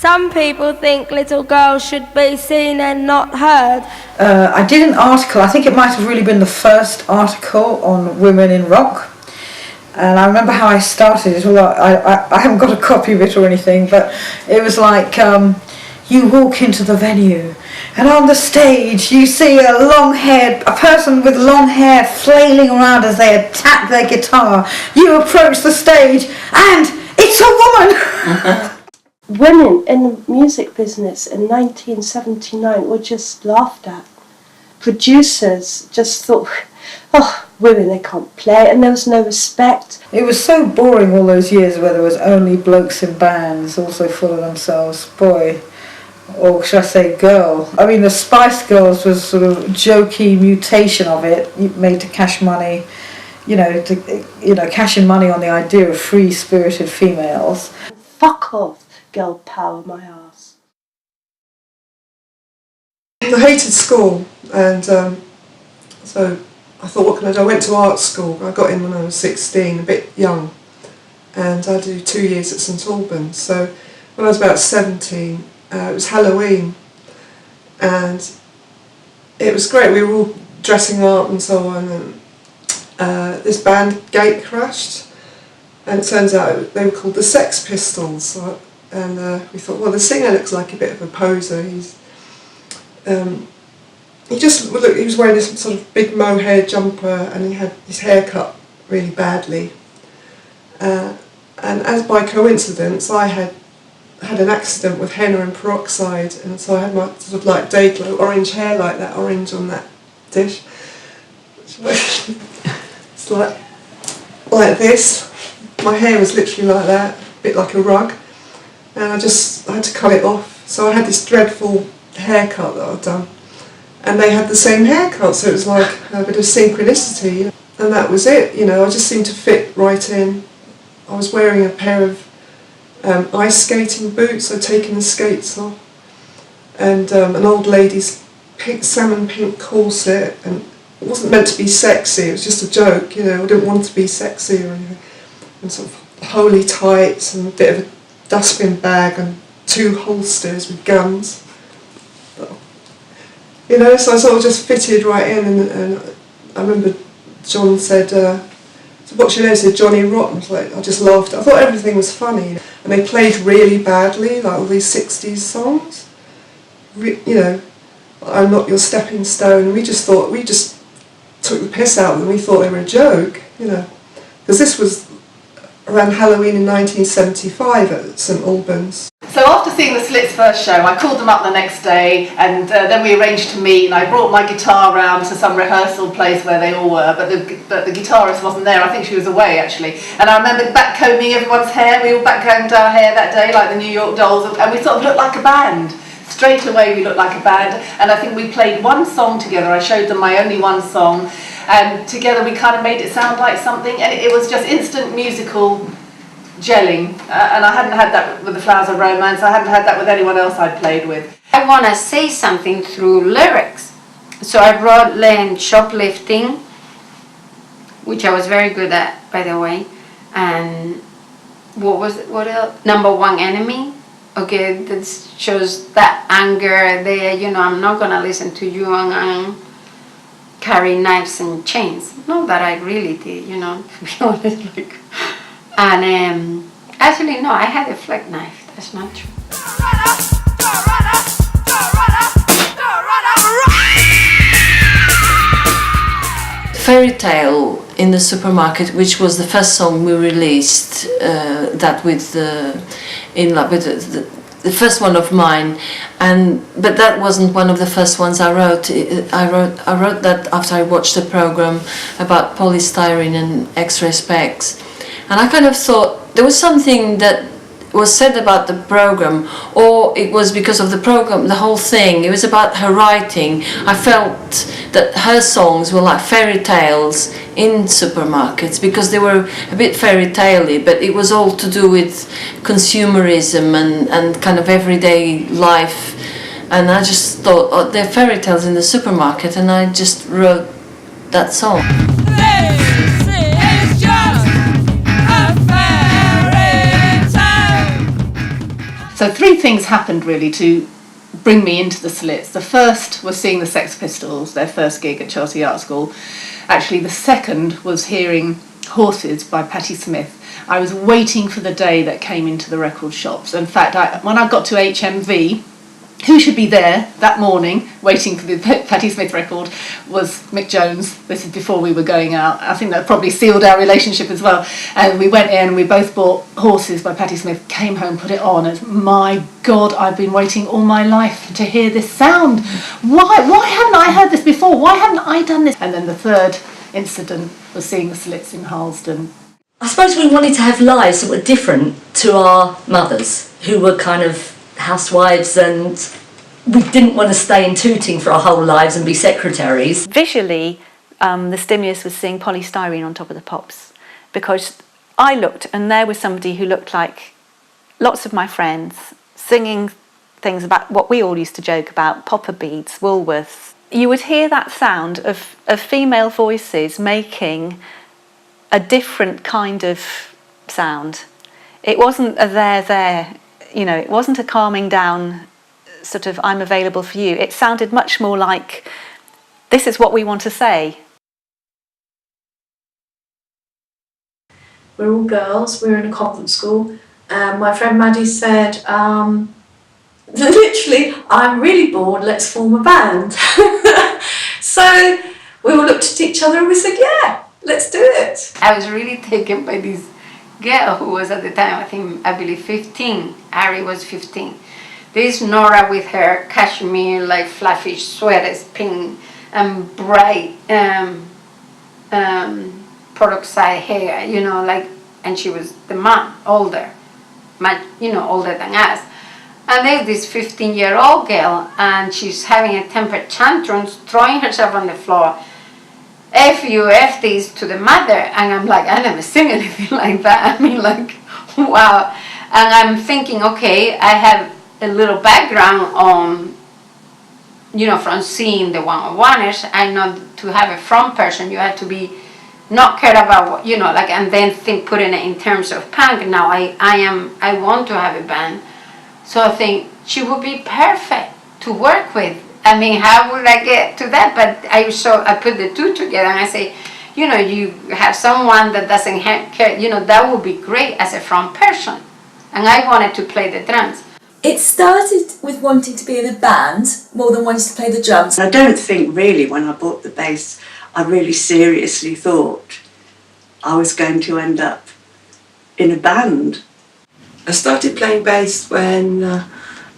Some people think little girls should be seen and not heard. I did an article, I think it might have really been the first article on women in rock. And I remember how I started it, although I haven't got a copy of it or anything, but it was like, you walk into the venue and on the stage you see a person with long hair flailing around as they attack their guitar. You approach the stage and it's a woman! Women in the music business in 1979 were just laughed at. Producers just thought, oh, women, they can't play, and there was no respect. It was so boring all those years where there was only blokes in bands, also full of themselves, boy, or should I say girl. I mean, the Spice Girls was sort of jokey mutation of it, made to cash money, cashing money on the idea of free-spirited females. Fuck off, girl power my ass. I hated school, and so I thought, what can I do? I went to art school. I got in when I was 16, a bit young, and I did 2 years at St Albans. So when I was about 17, it was Halloween, and it was great. We were all dressing up and so on, and this band gate crashed, and it turns out they were called the Sex Pistols. And we thought, well, the singer looks like a bit of a poser. He was wearing this sort of big mohair jumper, and he had his hair cut really badly. And as by coincidence, I had an accident with henna and peroxide, and so I had my sort of like day glow orange hair, like that orange on that dish. It's like this. My hair was literally like that, a bit like a rug, and I had to cut it off. So I had this dreadful haircut that I'd done, and they had the same haircut, so it was like a bit of synchronicity, and that was it. I just seemed to fit right in. I was wearing a pair of ice skating boots. I'd taken the skates off, and an old lady's salmon pink corset, and it wasn't meant to be sexy, it was just a joke, I didn't want to be sexy or anything, and sort of holy tights and a bit of a dustbin bag and 2 holsters with guns. So I sort of just fitted right in, and I remember John said, what's your name? He said, Johnny Rotten. I just laughed. I thought everything was funny. And they played really badly, like all these 60s songs. I'm Not Your Stepping Stone. We just took the piss out of them. We thought they were a joke, because this was around Halloween in 1975 at St Albans. So after seeing the Slits' first show, I called them up the next day, and then we arranged to meet, and I brought my guitar round to some rehearsal place where they all were, but the guitarist wasn't there. I think she was away, actually. And I remember back-combing everyone's hair. We all back-combed our hair that day, like the New York Dolls, and we sort of looked like a band. Straight away we looked like a band, and I think we played one song together. I showed them my only one song, and together we kind of made it sound like something, and it was just instant musical gelling, and I hadn't had that with the Flowers of Romance. I hadn't had that with anyone else I'd played with. I want to say something through lyrics, so I wrote Shoplifting, which I was very good at, by the way, and what else? Number One Enemy. Okay, that shows that anger there, I'm not gonna listen to you and carry knives and chains. Not that I really did, to be honest, and actually no, I had a flag knife, that's not true. Fairy Tale in the Supermarket, which was the first song we released, that with In Love with the first one of mine, but that wasn't one of the first ones I wrote. I wrote that after I watched a program about polystyrene and X-ray specs, and I kind of thought there was something that was said about the program, or it was because of the program, the whole thing. It was about her writing. I felt that her songs were like fairy tales in supermarkets, because they were a bit fairy tale-y, but it was all to do with consumerism and kind of everyday life. And I just thought, oh, they're fairy tales in the supermarket, and I just wrote that song. So So 3 things happened really to bring me into the Slits. The first was seeing the Sex Pistols, their first gig at Chelsea Art School. Actually, the second was hearing Horses by Patti Smith. I was waiting for the day that came into the record shops. In fact, when I got to HMV, who should be there that morning waiting for the Patti Smith record was Mick Jones. This is before we were going out. I think that probably sealed our relationship as well. And we went in and we both bought Horses by Patti Smith, came home, put it on, and my God, I've been waiting all my life to hear this sound. Why haven't I heard this before? Why haven't I done this? And then the third incident was seeing the Slits in Harlesden. I suppose we wanted to have lives that were different to our mothers, who were kind of housewives, and we didn't want to stay in Tooting for our whole lives and be secretaries. Visually, the stimulus was seeing polystyrene on top of the pops, because I looked and there was somebody who looked like lots of my friends singing things about what we all used to joke about, popper beads, Woolworths. You would hear that sound of female voices making a different kind of sound. It wasn't a there, you know, it wasn't a calming down sort of I'm available for you. It sounded much more like this is what we want to say. We're all girls, we're in a convent school, and my friend Maddie said, literally, I'm really bored, let's form a band. So we all looked at each other and we said, yeah, let's do it. I was really taken by this girl who was at the time, I believe 15. Ari was 15. This Nora with her cashmere, like fluffy sweaters, pink and bright peroxide hair, you know, like, and she was the mom, older, much, you know, older than us. And there's this 15-year-old girl, and she's having a temper tantrum, throwing herself on the floor. F you, F this to the mother. And I'm like, I never seen anything like that. I mean, like, wow. And I'm thinking, okay, I have a little background on, you know, from seeing the one-on-oneers. I know to have a front person, you have to be not care about what, you know, like, and then think, putting it in terms of punk. Now I want to have a band. So I think she would be perfect to work with. I mean, how would I get to that? But I put the two together and I say, you know, you have someone that doesn't care, you know, that would be great as a front person. And I wanted to play the drums. It started with wanting to be in a band more than wanting to play the drums. I don't think really when I bought the bass, I really seriously thought I was going to end up in a band. I started playing bass when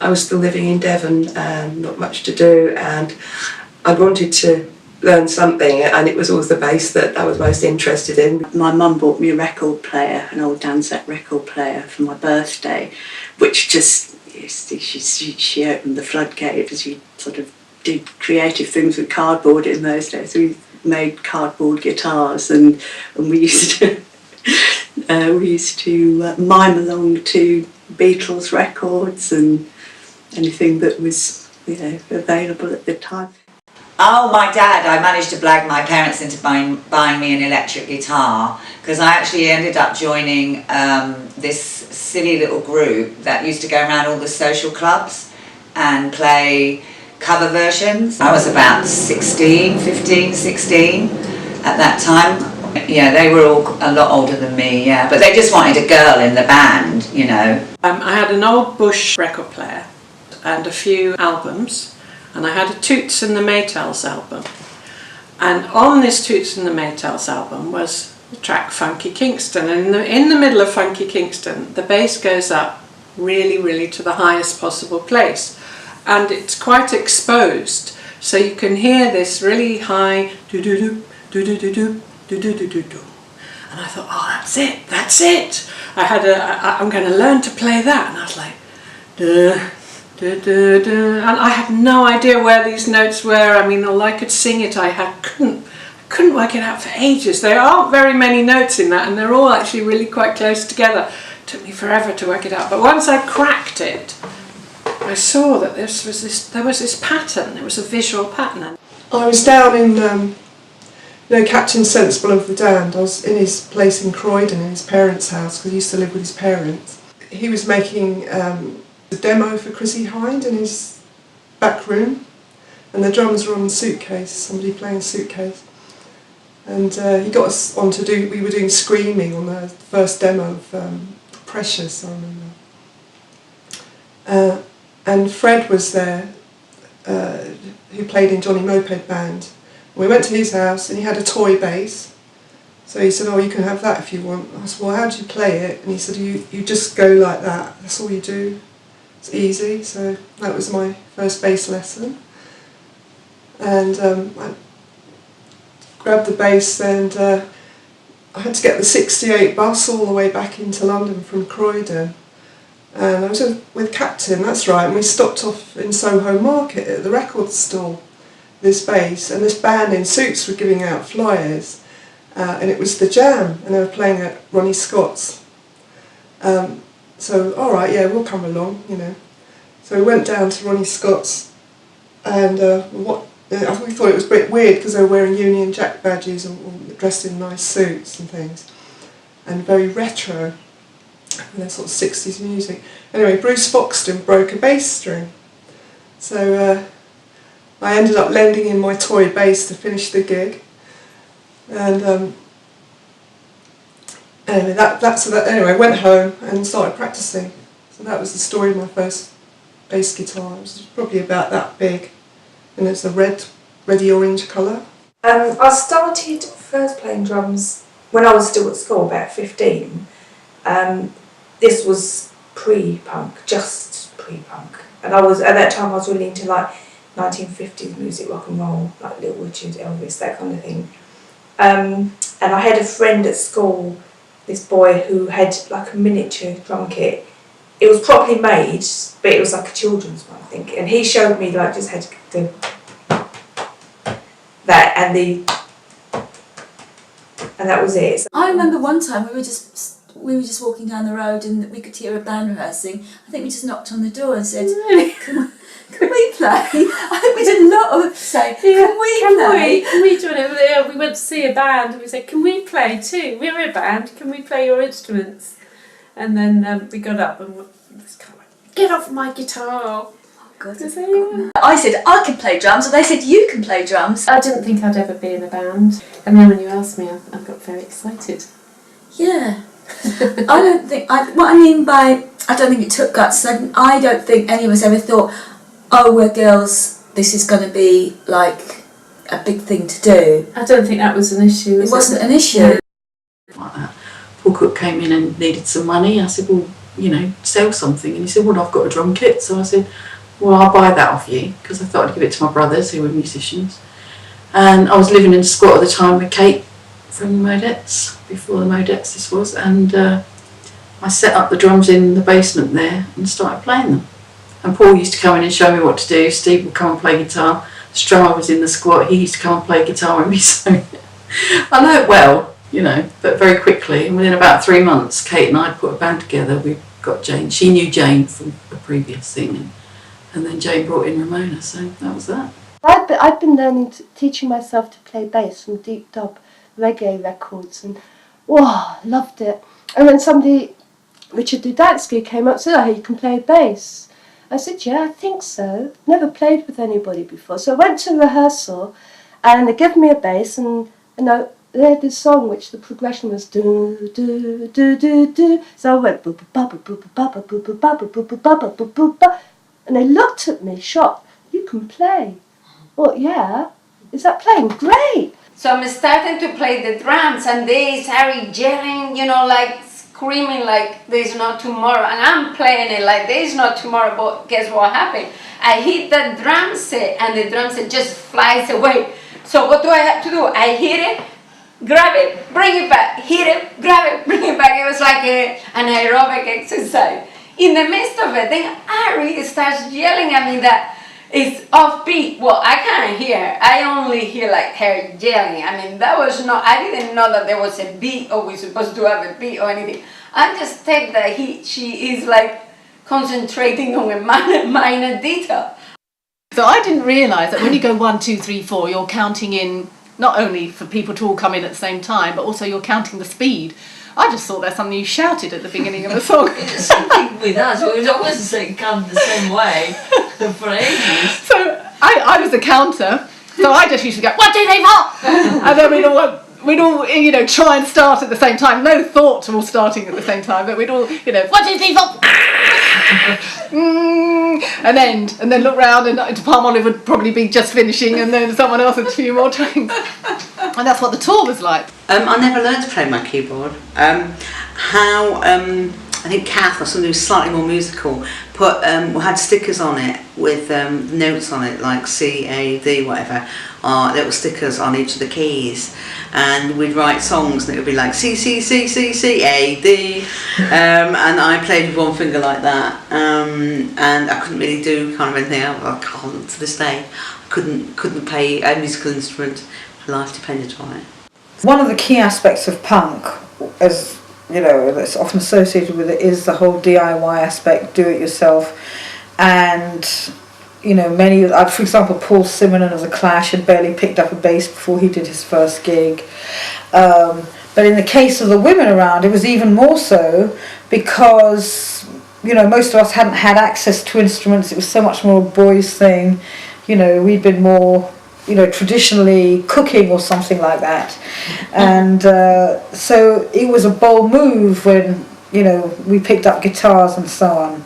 I was still living in Devon and not much to do, and I wanted to learn something, and it was always the bass that I was most interested in. My mum bought me a record player, an old Danzak record player for my birthday, which just, she opened the floodgate, because she sort of did creative things with cardboard in those days. We made cardboard guitars, and we used to mime along to Beatles records and anything that was, you know, available at the time. Oh, my dad, I managed to blag my parents into buying me an electric guitar, because I actually ended up joining this silly little group that used to go around all the social clubs and play cover versions. I was about 15, 16 at that time. Yeah, they were all a lot older than me, yeah, but they just wanted a girl in the band, you know. I had an old Bush record player and a few albums, and I had a Toots and the Maytals album. And on this Toots and the Maytals album was the track Funky Kingston, and in the middle of Funky Kingston, the bass goes up really, really to the highest possible place. And it's quite exposed, so you can hear this really high do-do-do, do-do-do-do, do-do-do-do-do. And I thought, oh, that's it. I'm going to learn to play that. And I was like, duh, duh, duh, duh. And I had no idea where these notes were. I mean, although I could sing it, couldn't work it out for ages. There aren't very many notes in that, and they're all actually really quite close together. It took me forever to work it out. But once I cracked it, I saw that there was this pattern. It was a visual pattern. I was down in Captain Sensible of the Damned. I was in his place in Croydon, in his parents' house, because he used to live with his parents. He was making a demo for Chrissy Hind in his back room, and the drums were on Suitcase, somebody playing Suitcase. And he got us on to do, we were doing screaming on the first demo of Precious, I remember. And Fred was there, who played in Johnny Moped Band. We went to his house and he had a toy bass. So he said, oh, you can have that if you want. I said, well, how do you play it? And he said, you just go like that. That's all you do. It's easy. So that was my first bass lesson. And I grabbed the bass and I had to get the 68 bus all the way back into London from Croydon. And I was with Captain, that's right, and we stopped off in Soho Market at the record stall, this bass, and this band in suits were giving out flyers. And it was the Jam, and they were playing at Ronnie Scott's. So, all right, yeah, we'll come along, you know. So we went down to Ronnie Scott's, and we thought it was a bit weird because they were wearing Union Jack badges and dressed in nice suits and things, and very retro, and they're sort of 60s music. Anyway, Bruce Foxton broke a bass string, so I ended up lending in my toy bass to finish the gig. And anyway, I went home and started practicing. So that was the story of my first bass guitar. It was probably about that big, and it's a reddy orange colour. I started first playing drums when I was still at school, about 15. This was pre-punk, just pre-punk, and at that time I was really into like 1950s music, rock and roll, like Little Richard, Elvis, that kind of thing. And I had a friend at school, this boy who had like a miniature drum kit. It was properly made, but it was like a children's one, I think. And he showed me like just how to do that and that was it. So I remember one time we were just walking down the road and we could hear a band rehearsing. I think we just knocked on the door and said, Can we play? I think we did a lot of saying, can we join it? Yeah, we went to see a band and we said, can we play too? We're a band, can we play your instruments? And then we got up and this guy went, get off my guitar. Oh God, I said, I can play drums, and they said, you can play drums. I didn't think I'd ever be in a band. And then when you asked me, I got very excited. Yeah. I don't think it took guts. I don't think any of us ever thought, oh, we're girls, this is going to be like a big thing to do. I don't think that was an issue. It wasn't an issue. Paul Cook came in and needed some money. I said, well, you know, sell something. And he said, well, I've got a drum kit. So I said, well, I'll buy that off you, because I thought I'd give it to my brothers who were musicians. And I was living in a squat at the time with Kate from the Modettes, before the Modettes this was, and I set up the drums in the basement there and started playing them. And Paul used to come in and show me what to do. Steve would come and play guitar. The drummer was in the squat. He used to come and play guitar with me. So I learnt well, you know, but very quickly. And within about 3 months, Kate and I had put a band together. We got Jane. She knew Jane from the previous thing, and then Jane brought in Ramona. So that was that. I've been teaching myself to play bass from deep dub reggae records, and loved it. And then Richard Dudatsky came up and said, oh, you can play bass. I said, yeah, I think so. Never played with anybody before. So I went to rehearsal and they gave me a bass, and they had this song which the progression was do do do do do. So I went boop ba ba boop ba ba boop ba ba boop ba ba boop boop ba, and they looked at me shocked. You can play? Well, yeah. Is that playing? Great. So I'm starting to play the drums, and they started yelling, like screaming like there's no tomorrow, and I'm playing it like there's no tomorrow. But guess what happened? I hit the drum set, and the drum set just flies away. So what do I have to do? I hit it, grab it, bring it back, hit it, grab it, bring it back. It was like an aerobic exercise. In the midst of it, then Ari starts yelling at me that it's offbeat. Well, I can't hear. I only hear like her yelling. I mean, I didn't know that there was a beat or we're supposed to have a beat or anything. I just take that she is like concentrating on a minor detail. So I didn't realise that when you go 1, 2, 3, 4, you're counting in not only for people to all come in at the same time, but also you're counting the speed I just thought that's something you shouted at the beginning of a song. It's something with us. It was always come the same way for ages. So I was the counter, so I just used to go, what do they want? And then we'd all, you know, try and start at the same time. No thought to all starting at the same time, but we'd all, you know, what do they want? And end, and then look round, and Palm Olive would probably be just finishing, and then someone else had a few more drinks. And that's what the tour was like. I never learned to play my keyboard. I think Kath, or somebody who's slightly more musical, had stickers on it with notes on it, like C, A, D, whatever, little stickers on each of the keys, and we'd write songs and it would be like C, C, C, C, C, A, D, and I played with one finger like that, and I couldn't really do kind of anything else. I can't to this day. I couldn't play a musical instrument. My life depended on it. One of the key aspects of punk, as you know, that's often associated with it, is the whole DIY aspect, do it yourself. And you know, for example, Paul Simonon of the Clash had barely picked up a bass before he did his first gig. But in the case of the women around, it was even more so, because you know, most of us hadn't had access to instruments. It was so much more a boys' thing. You know, we'd been more, you know, traditionally cooking or something like that, and so it was a bold move when, you know, we picked up guitars and so on,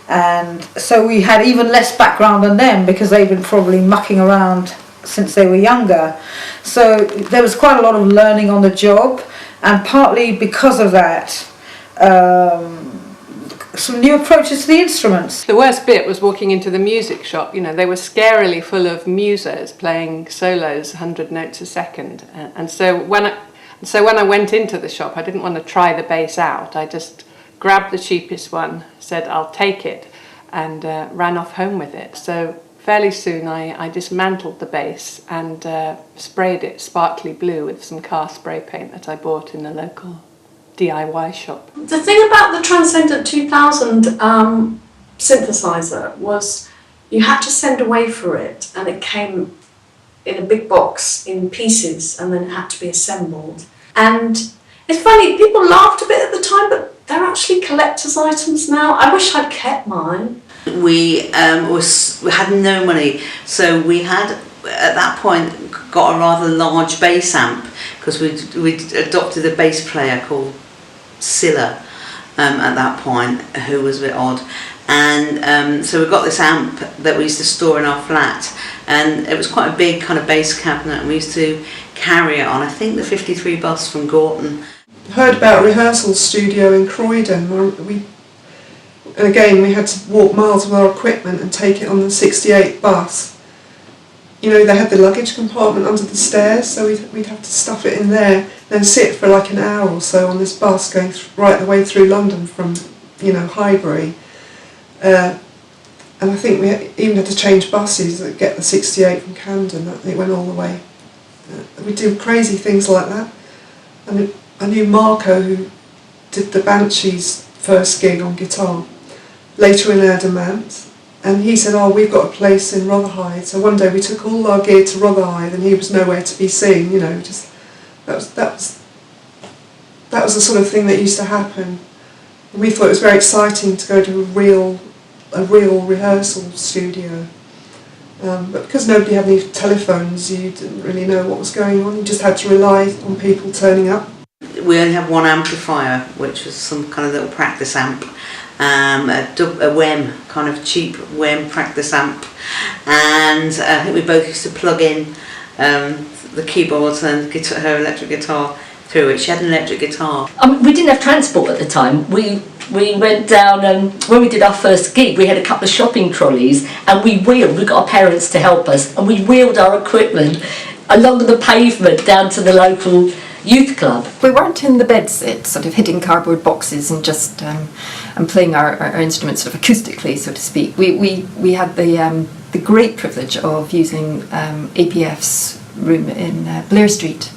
and so we had even less background than them because they'd been probably mucking around since they were younger. So there was quite a lot of learning on the job, and partly because of that, some new approaches to the instruments. The worst bit was walking into the music shop. You know, they were scarily full of musos playing solos, 100 notes a second. And so when I went into the shop, I didn't want to try the bass out. I just grabbed the cheapest one, said I'll take it, and ran off home with it. So fairly soon I dismantled the bass and sprayed it sparkly blue with some car spray paint that I bought in the local DIY shop. The thing about the Transcendent 2000 synthesizer was you had to send away for it, and it came in a big box in pieces, and then it had to be assembled. And it's funny, people laughed a bit at the time, but they're actually collector's items now. I wish I'd kept mine. We had no money, so we had at that point got a rather large bass amp, because we'd adopted a bass player called Scylla at that point, who was a bit odd, and so we got this amp that we used to store in our flat, and it was quite a big kind of bass cabinet, and we used to carry it on, I think, the 53 bus from Gorton. Heard about a rehearsal studio in Croydon, and again we had to walk miles with our equipment and take it on the 68 bus. You know, they had the luggage compartment under the stairs, so we'd have to stuff it in there, then sit for like an hour or so on this bus going right the way through London from, you know, Highbury. And I think we even had to change buses that get the 68 from Camden. It went all the way. We do crazy things like that. And I knew Marco, who did the Banshees' first gig on guitar, later in Adamant. And he said, oh, we've got a place in Rotherhithe. So one day we took all our gear to Rotherhithe, and he was nowhere to be seen, you know, just that was the sort of thing that used to happen. And we thought it was very exciting to go to a real rehearsal studio. But because nobody had any telephones, you didn't really know what was going on. You just had to rely on people turning up. We only had one amplifier, which was some kind of little practice amp. A WEM, kind of cheap WEM practice amp, and I think we both used to plug in the keyboards and her electric guitar through it. She had an electric guitar. We didn't have transport at the time. We went down, when we did our first gig, we had a couple of shopping trolleys, and we got our parents to help us, and we wheeled our equipment along the pavement down to the local youth club. We weren't in the bedsit, sort of hitting cardboard boxes and just and playing our instruments sort of acoustically, so to speak. We had the great privilege of using APF's room in Blair Street,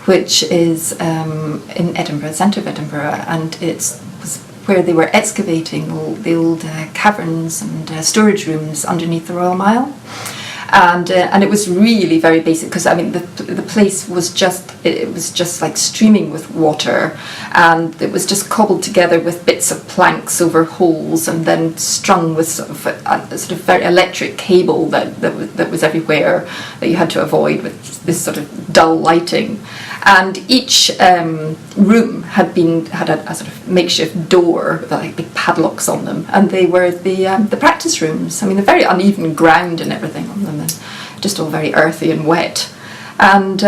which is in Edinburgh, the centre of Edinburgh, and it was where they were excavating the old caverns and storage rooms underneath the Royal Mile. and it was really very basic, because I mean the place was just like streaming with water, and it was just cobbled together with bits of planks over holes, and then strung with sort of a sort of very electric cable that was everywhere, that you had to avoid with this sort of dull lighting. And each room had a sort of makeshift door with like big padlocks on them, and they were the practice rooms. I mean, they're very uneven ground and everything on them, and just all very earthy and wet. And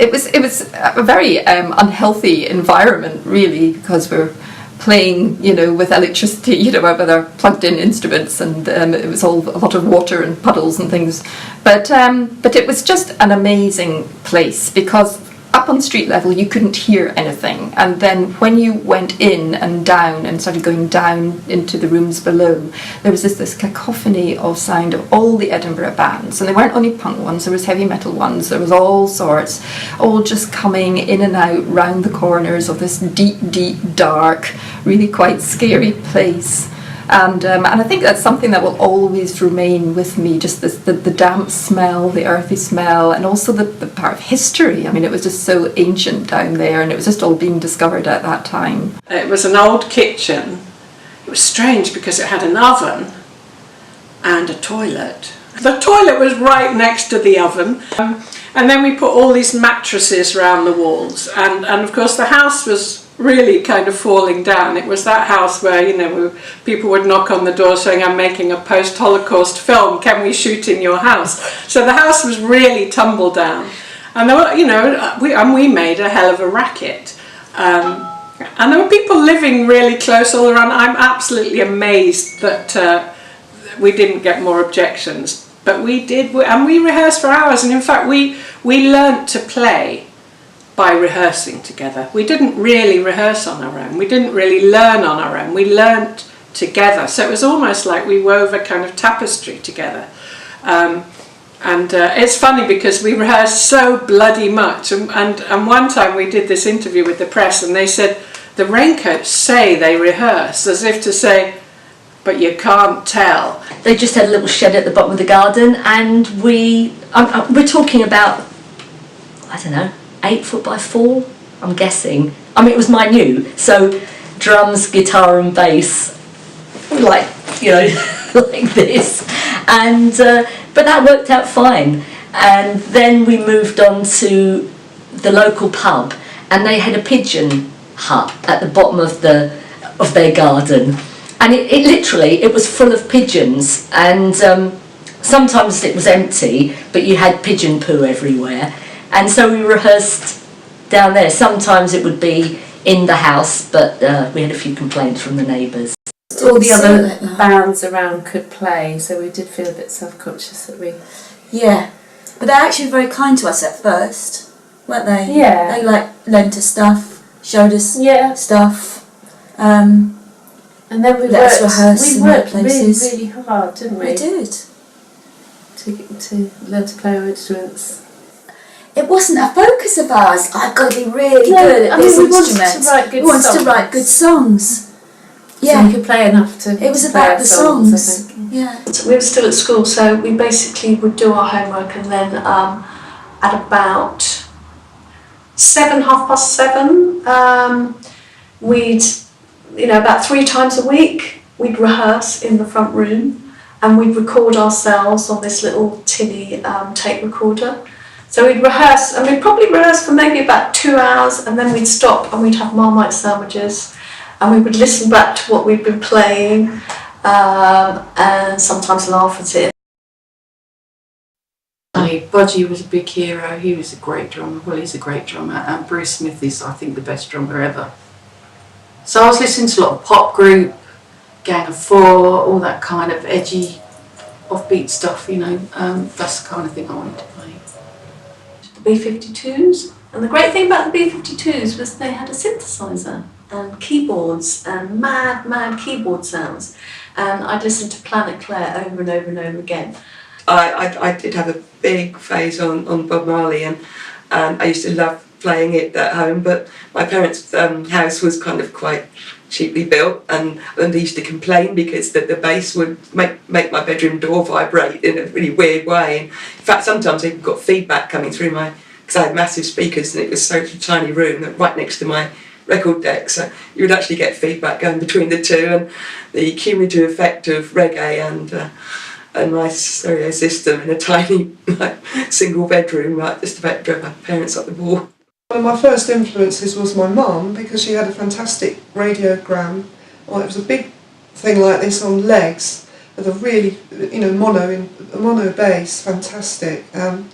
it was a very unhealthy environment, really, because we're playing, with electricity, with our plugged-in instruments, and it was all a lot of water and puddles and things. But it was just an amazing place, because up on street level you couldn't hear anything, and then when you went in and down and started going down into the rooms below, there was this cacophony of sound of all the Edinburgh bands, and they weren't only punk ones, there was heavy metal ones, there was all sorts, all just coming in and out round the corners of this deep dark, really quite scary place. And I think that's something that will always remain with me, just the damp smell, the earthy smell, and also the part of history. I mean, it was just so ancient down there, and it was just all being discovered at that time. It was an old kitchen. It was strange because it had an oven and a toilet. The toilet was right next to the oven, and then we put all these mattresses around the walls, and of course the house was really kind of falling down. It was that house where, people would knock on the door saying, "I'm making a post-Holocaust film, can we shoot in your house?" So the house was really tumbled down, and there were, we made a hell of a racket, and there were people living really close all around. I'm absolutely amazed that we didn't get more objections, but we did, and we rehearsed for hours, and in fact we learnt to play by rehearsing together. We didn't really rehearse on our own. We didn't really learn on our own. We learnt together. So it was almost like we wove a kind of tapestry together. And it's funny because we rehearsed so bloody much. And one time we did this interview with the press, and they said, the Raincoats say they rehearse, as if to say, but you can't tell. They just had a little shed at the bottom of the garden, and we're talking about, I don't know, 8 foot by 4, I'm guessing. I mean, it was minute, so drums, guitar and bass, like this, and but that worked out fine. And then we moved on to the local pub, and they had a pigeon hut at the bottom of their garden, and it literally, it was full of pigeons, and sometimes it was empty, but you had pigeon poo everywhere. And so we rehearsed down there. Sometimes it would be in the house, but we had a few complaints from the neighbours. All the other bands around could play, so we did feel a bit self-conscious that we... Yeah, but they're actually very kind to us at first, weren't they? Yeah. They lent us stuff, showed us stuff. And then we let us rehearse in worked places. really, really hard, didn't we? We did. To learn to play our instruments. It wasn't a focus of ours. I've got to be really good at this instrument. We wanted to write good songs. Yeah, so we could play enough to. It was about the songs. Yeah. So we were still at school, so we basically would do our homework, and then at about 7:30, we'd, about 3 times a week, we'd rehearse in the front room, and we'd record ourselves on this little tinny tape recorder. So we'd rehearse, and we'd probably rehearse for maybe about 2 hours, and then we'd stop and we'd have Marmite sandwiches, and we would listen back to what we'd been playing, and sometimes laugh at it. Budgie was a big hero. He was a great drummer. Well, he's a great drummer, and Bruce Smith is, I think, the best drummer ever. So I was listening to a lot of pop group, Gang of Four, all that kind of edgy, offbeat stuff. That's the kind of thing I wanted to play. The B-52s, and the great thing about the B-52s was they had a synthesizer and keyboards and mad keyboard sounds, and I'd listen to Planet Claire over and over and over again. I did have a big phase on Bob Marley, and I used to love playing it at home, but my parents' house was kind of quite cheaply built, and they used to complain because the bass would make my bedroom door vibrate in a really weird way. In fact, sometimes I even got feedback coming through because I had massive speakers and it was such a tiny room that right next to my record deck, so you would actually get feedback going between the two, and the cumulative effect of reggae and my stereo system in a tiny single bedroom just about drove my parents up the wall. One of my first influences was my mum, because she had a fantastic radiogram. Well, it was a big thing like this on legs with a really, mono bass, fantastic. And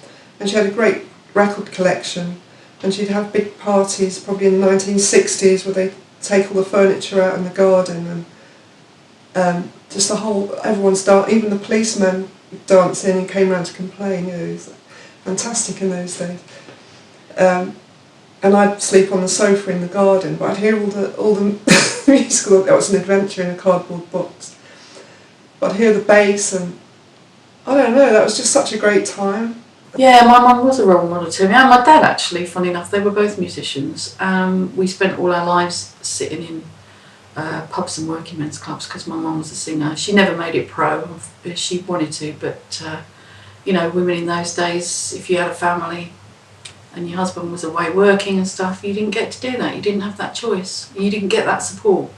she had a great record collection, and she'd have big parties probably in the 1960s where they'd take all the furniture out in the garden, and just everyone's even the policemen would dance in and came round to complain. It was fantastic in those days. And I'd sleep on the sofa in the garden, but I'd hear all the musical. That was an adventure in a cardboard box. But I'd hear the bass, and I don't know. That was just such a great time. Yeah, my mum was a role model to me, and my dad actually. Funny enough, they were both musicians. We spent all our lives sitting in pubs and working men's clubs because my mum was a singer. She never made it pro. She wanted to, but women in those days, if you had a family and your husband was away working and stuff, you didn't get to do that. You didn't have that choice. You didn't get that support.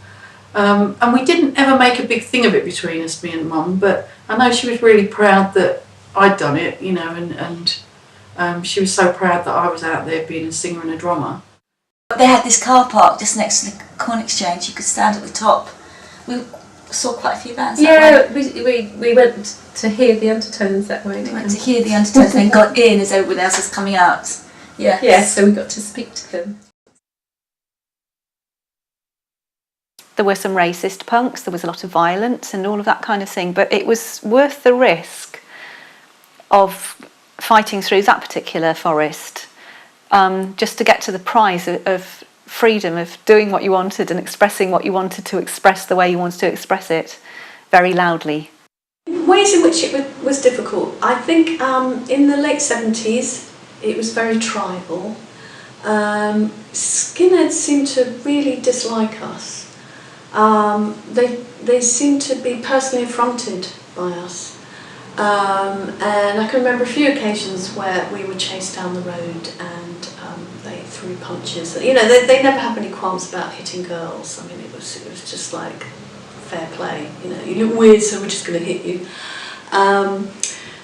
And we didn't ever make a big thing of it between us, me and Mum, but I know she was really proud that I'd done it, and she was so proud that I was out there being a singer and a drummer. They had this car park just next to the corn exchange. You could stand at the top. We saw quite a few bands that way. we went to hear the Undertones that way. We went to hear the Undertones and then got in as everyone else was coming out. Yeah, so we got to speak to them. There were some racist punks, there was a lot of violence and all of that kind of thing, but it was worth the risk of fighting through that particular forest just to get to the prize of freedom, of doing what you wanted and expressing what you wanted to express the way you wanted to express it very loudly. Ways in which it was difficult. I think in the late 70s it was very tribal. Skinheads seemed to really dislike us. They seemed to be personally affronted by us. And I can remember a few occasions where we were chased down the road and they threw punches. They never had any qualms about hitting girls. I mean, it was just like fair play. You look weird, so we're just going to hit you.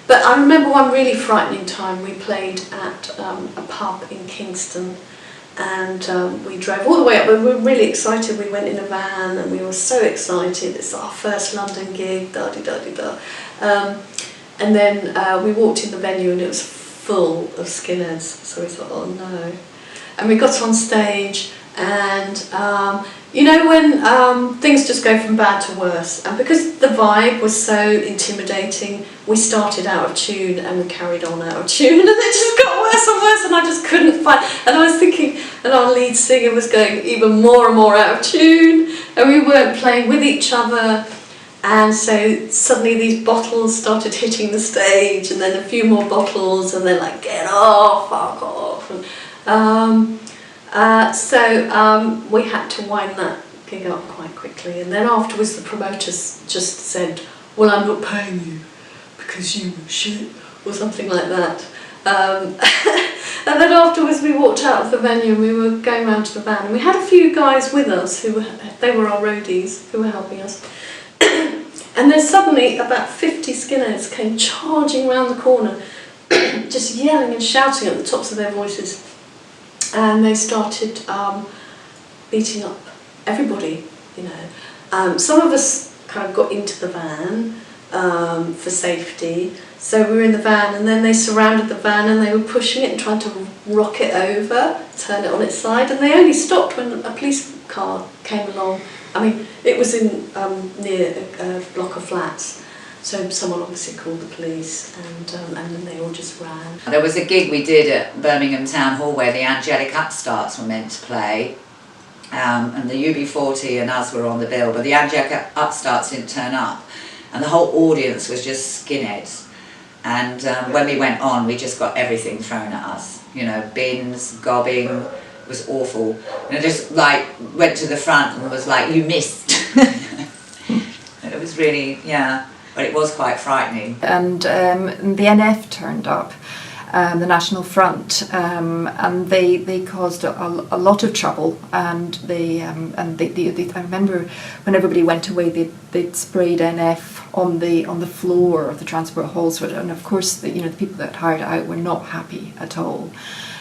But I remember one really frightening time. We played at a pub in Kingston, and we drove all the way up. We were really excited. We went in a van, and we were so excited. It's our first London gig, da-di-da-di-da. And then we walked in the venue, and it was full of skinheads. So we thought, oh no. And we got on stage, and when things just go from bad to worse, and because the vibe was so intimidating, we started out of tune and we carried on out of tune, and it just got worse and worse, and I just couldn't find. And I was thinking, and our lead singer was going even more and more out of tune, and we weren't playing with each other. And so suddenly these bottles started hitting the stage, and then a few more bottles, and then like, get off, fuck off. So we had to wind that gig up quite quickly, and then afterwards the promoters just said, well, I'm not paying you because you were shit, or something like that. And then afterwards we walked out of the venue and we were going round to the van, and we had a few guys with us they were our roadies who were helping us. And then suddenly about 50 skinheads came charging round the corner, just yelling and shouting at the tops of their voices. And they started beating up everybody, Some of us kind of got into the van for safety. So we were in the van, and then they surrounded the van and they were pushing it and trying to rock it over, turn it on its side. And they only stopped when a police car came along. I mean, it was in near a block of flats. So someone obviously called the police, and then they all just ran. There was a gig we did at Birmingham Town Hall where the Angelic Upstarts were meant to play, and the UB40 and us were on the bill, but the Angelic Upstarts didn't turn up, and the whole audience was just skinheads. And when we went on, we just got everything thrown at us. Bins, gobbing, was awful. And I just like went to the front and was like, you missed. And it was really, yeah, but it was quite frightening. And the NF turned up, the National Front, and they caused a lot of trouble. And they I remember when everybody went away, they'd sprayed NF on the floor of the transport halls, and of course the people that hired it out were not happy at all.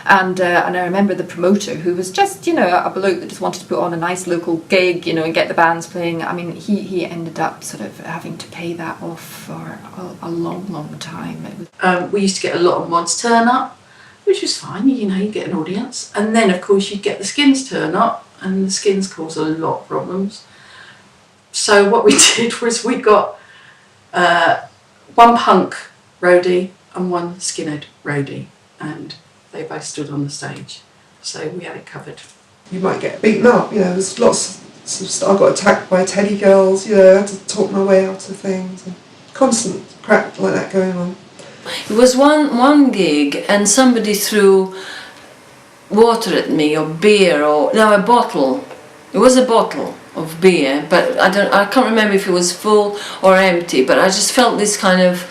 And I remember the promoter, who was just a bloke that just wanted to put on a nice local gig, and get the bands playing. I mean, he ended up sort of having to pay that off for a long time. It was we used to get a lot of mods turn up, which was fine. You get an audience, and then of course you'd get the Skins turn up, and the Skins caused a lot of problems. So what we did was we got one punk roadie and one skinhead roadie, and they both stood on the stage, so we had it covered. You might get beaten up, there's lots of stuff. I got attacked by teddy girls, I had to talk my way out of things, and constant crap like that going on. It was one gig and somebody threw water at me, or beer, a bottle. It was a bottle of beer, but I can't remember if it was full or empty, but I just felt this kind of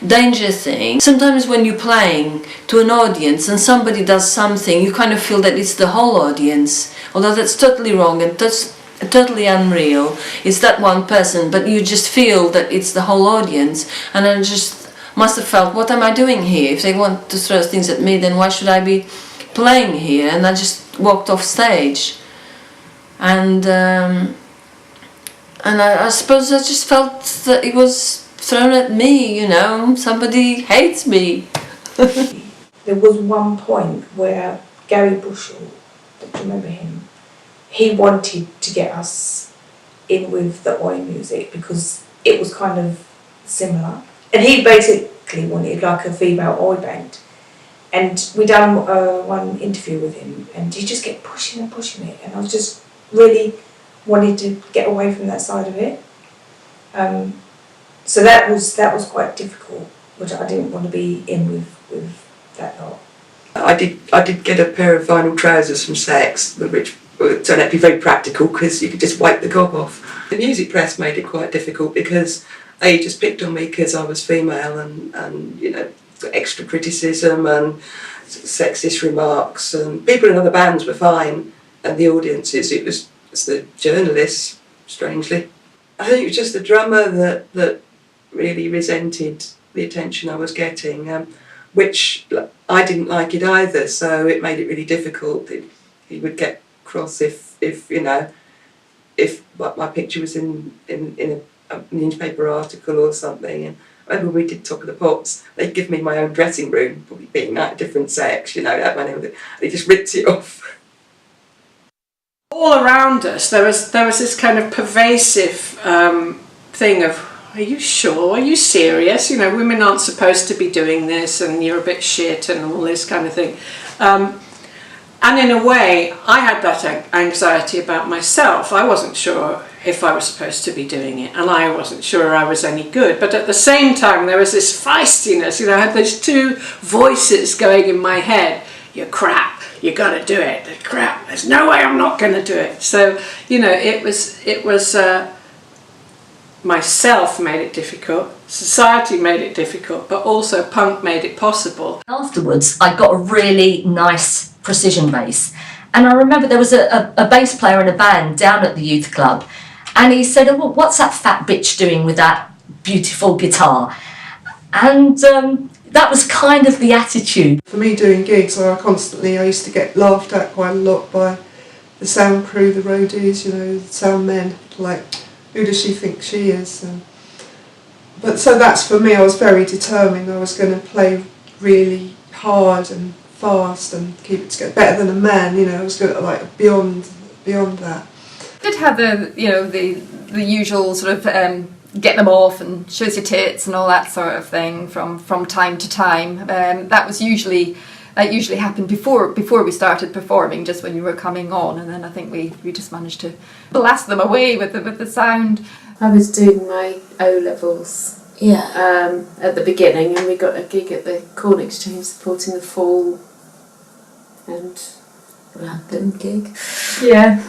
danger thing. Sometimes when you're playing to an audience and somebody does something, you kind of feel that it's the whole audience, although that's totally wrong and that's totally unreal. It's that one person, but you just feel that it's the whole audience. And I just must have felt, what am I doing here? If they want to throw things at me, then why should I be playing here? And I just walked off stage. And I suppose I just felt that it was thrown at me, somebody hates me. There was one point where Gary Bushell, do you remember him? He wanted to get us in with the Oi music because it was kind of similar. And he basically wanted like a female Oi band. And we done one interview with him, and he just kept pushing it, and I was just really wanted to get away from that side of it. So that was quite difficult, which I didn't want to be in with that lot. I did get a pair of vinyl trousers from Sex, which turned out to be very practical because you could just wipe the gob off. The music press made it quite difficult because they just picked on me because I was female and extra criticism and sexist remarks, and people in other bands were fine, and the audiences, it's the journalists, strangely. I think it was just the drummer that really resented the attention I was getting, which I didn't like it either, so it made it really difficult. He would get cross if my picture was in a newspaper article or something. And I remember we did Top of the Pops, they'd give me my own dressing room, probably being that different sex, had my name with it, and he just ripped it off. All around us there was this kind of pervasive thing of, are you sure? Are you serious? Women aren't supposed to be doing this, and you're a bit shit, and all this kind of thing. And in a way, I had that anxiety about myself. I wasn't sure if I was supposed to be doing it, and I wasn't sure I was any good. But at the same time, there was this feistiness. I had these two voices going in my head. You're crap. You got to do it. Crap. There's no way I'm not going to do it. So it was. Myself made it difficult, society made it difficult, but also punk made it possible. Afterwards, I got a really nice precision bass. And I remember there was a bass player in a band down at the youth club, and he said, well, what's that fat bitch doing with that beautiful guitar? And that was kind of the attitude. For me doing gigs, I used to get laughed at quite a lot by the sound crew, the roadies, the sound men, like, who does she think she is? But so that's for me, I was very determined. I was going to play really hard and fast and keep it together, better than a man, I was going to, like, beyond that. Did have the usual sort of get them off and shows your tits and all that sort of thing from time to time. That usually happened before we started performing, just when you were coming on, and then I think we just managed to blast them away with the sound. I was doing my O-levels at the beginning, and we got a gig at the Corn Exchange supporting the Fall, and random gig. Yeah.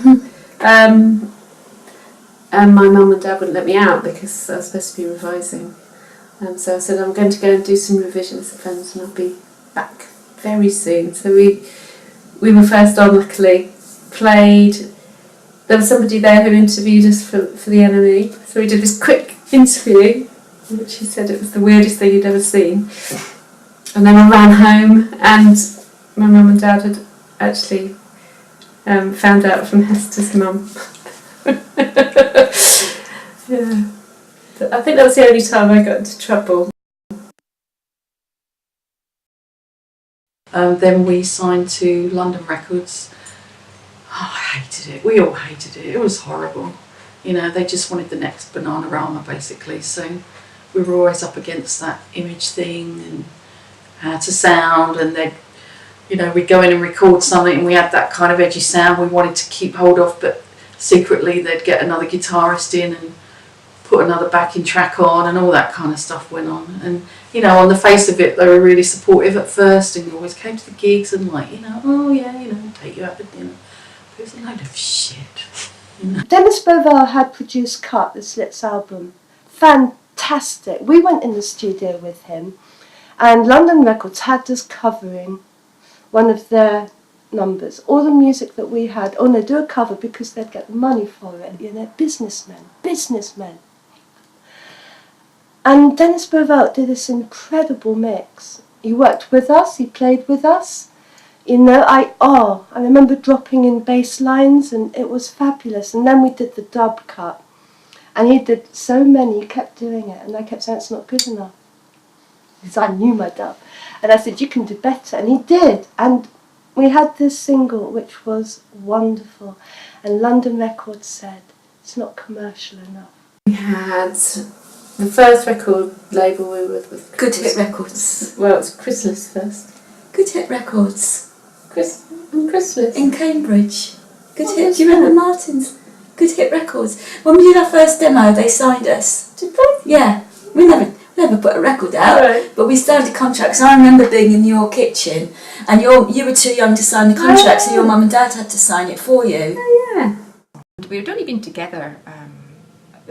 And my mum and dad wouldn't let me out because I was supposed to be revising. So I said, I'm going to go and do some revisions at friends and I'll be back very soon. So we were first on, luckily, played. There was somebody there who interviewed us for the NME. So we did this quick interview, which he said it was the weirdest thing he'd ever seen. And then I ran home and my mum and dad had actually found out from Hester's mum. Yeah. But I think that was the only time I got into trouble. Then we signed to London Records. Oh, I hated it. We all hated it. It was horrible. You know, they just wanted the next Bananarama basically. So we were always up against that image thing and how to sound, and they'd, you know, we'd go in and record something and we had that kind of edgy sound we wanted to keep hold of, but secretly they'd get another guitarist in and put another backing track on, and all that kind of stuff went on. And you know, on the face of it, they were really supportive at first, and you always came to the gigs and like, you know, oh yeah, you know, take you out to dinner. But it was a load of shit. You know? Dennis Bovell had produced Cut, the Slits album. Fantastic. We went in the studio with him, and London Records had us covering one of their numbers. All the music that we had, oh no, do a cover because they'd get the money for it. You know, businessmen. And Dennis Bovell did this incredible mix. He worked with us, he played with us. You know, I remember dropping in bass lines and it was fabulous. And then we did the dub cut. And he did so many, he kept doing it. And I kept saying, it's not good enough. Because I knew my dub. And I said, you can do better. And he did. And we had this single which was wonderful. And London Records said, it's not commercial enough. We had the first record label we were with. Good Hit Records. Well, it was Chrysalis first. Good Hit Records. Chrysalis. In Cambridge. Good Hit. Do you remember Martin's? Good Hit Records. When we did our first demo, they signed us. Did they? Yeah. We never put a record out, right. But we signed contracts. I remember being in your kitchen, and you were too young to sign the contract, so your mum and dad had to sign it for you. Oh, yeah. We'd only been together,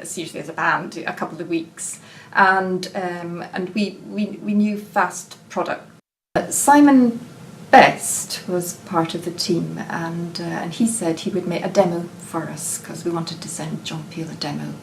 seriously as a band, a couple of weeks, and we knew fast product. Simon Best was part of the team, and he said he would make a demo for us because we wanted to send John Peel a demo.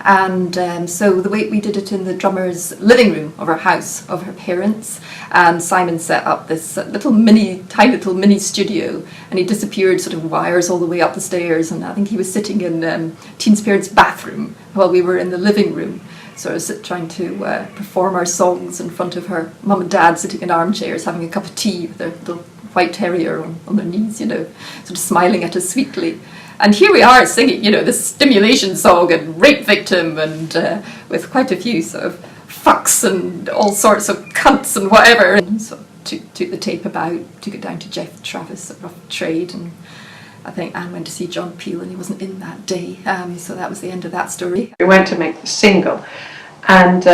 And so the way we did it in the drummer's living room of our house, of her parents, and Simon set up this tiny little mini studio, and he disappeared sort of wires all the way up the stairs, and I think he was sitting in Teen's parents' bathroom while we were in the living room, sort of trying to perform our songs in front of her mum and dad sitting in armchairs having a cup of tea with their little white terrier on their knees, you know, sort of smiling at us sweetly. And here we are singing, you know, this stimulation song and rape victim, and with quite a few sort of fucks and all sorts of cunts and whatever. And so took the tape about, took it down to Jeff Travis at Rough Trade, and I think Anne went to see John Peel and he wasn't in that day. So that was the end of that story. We went to make the single, and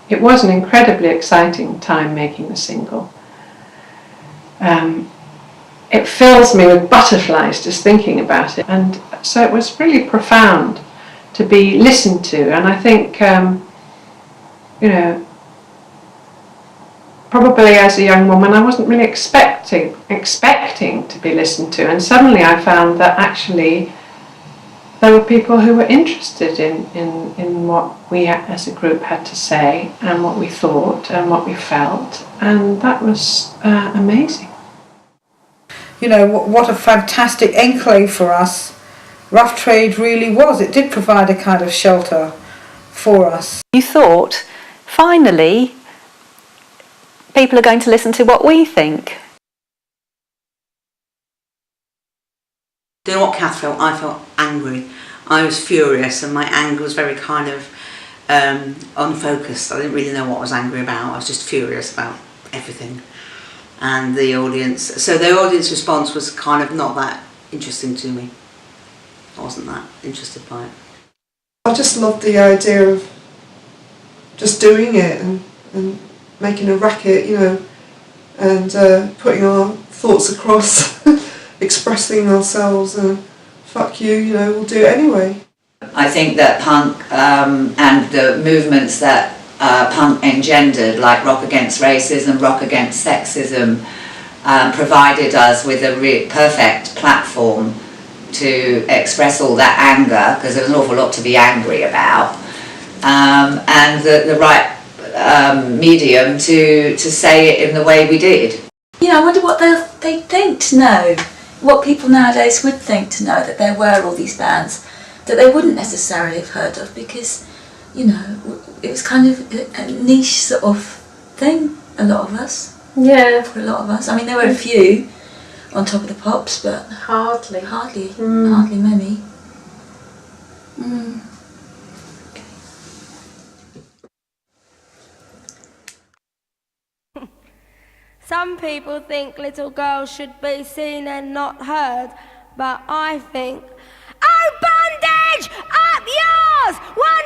it was an incredibly exciting time making the single. It fills me with butterflies just thinking about it, and so it was really profound to be listened to. And I think, you know, probably as a young woman I wasn't really expecting to be listened to, and suddenly I found that actually there were people who were interested in what we as a group had to say and what we thought and what we felt, and that was amazing. You know, what a fantastic enclave for us Rough Trade really was. It did provide a kind of shelter for us. You thought, finally, people are going to listen to what we think. Do you know what Kath felt? I felt angry. I was furious, and my anger was very kind of unfocused. I didn't really know what I was angry about. I was just furious about everything. And the audience response was kind of not that interesting to me. I wasn't that interested by it. I just loved the idea of just doing it and making a racket, you know, and putting our thoughts across expressing ourselves and fuck you, you know, we'll do it anyway. I think that punk and the movements that punk engendered, like Rock Against Racism, Rock Against Sexism, provided us with a perfect platform to express all that anger, because there was an awful lot to be angry about, and the right medium to say it in the way we did. You know, I wonder what they'd think to know, what people nowadays would think to know that there were all these bands that they wouldn't necessarily have heard of, because, you know, it was kind of a niche sort of thing, a lot of us. Yeah. For a lot of us. I mean, there were a few on Top of the Pops, but hardly many. Some people think little girls should be seen and not heard, but I think, oh, bondage, up yours! What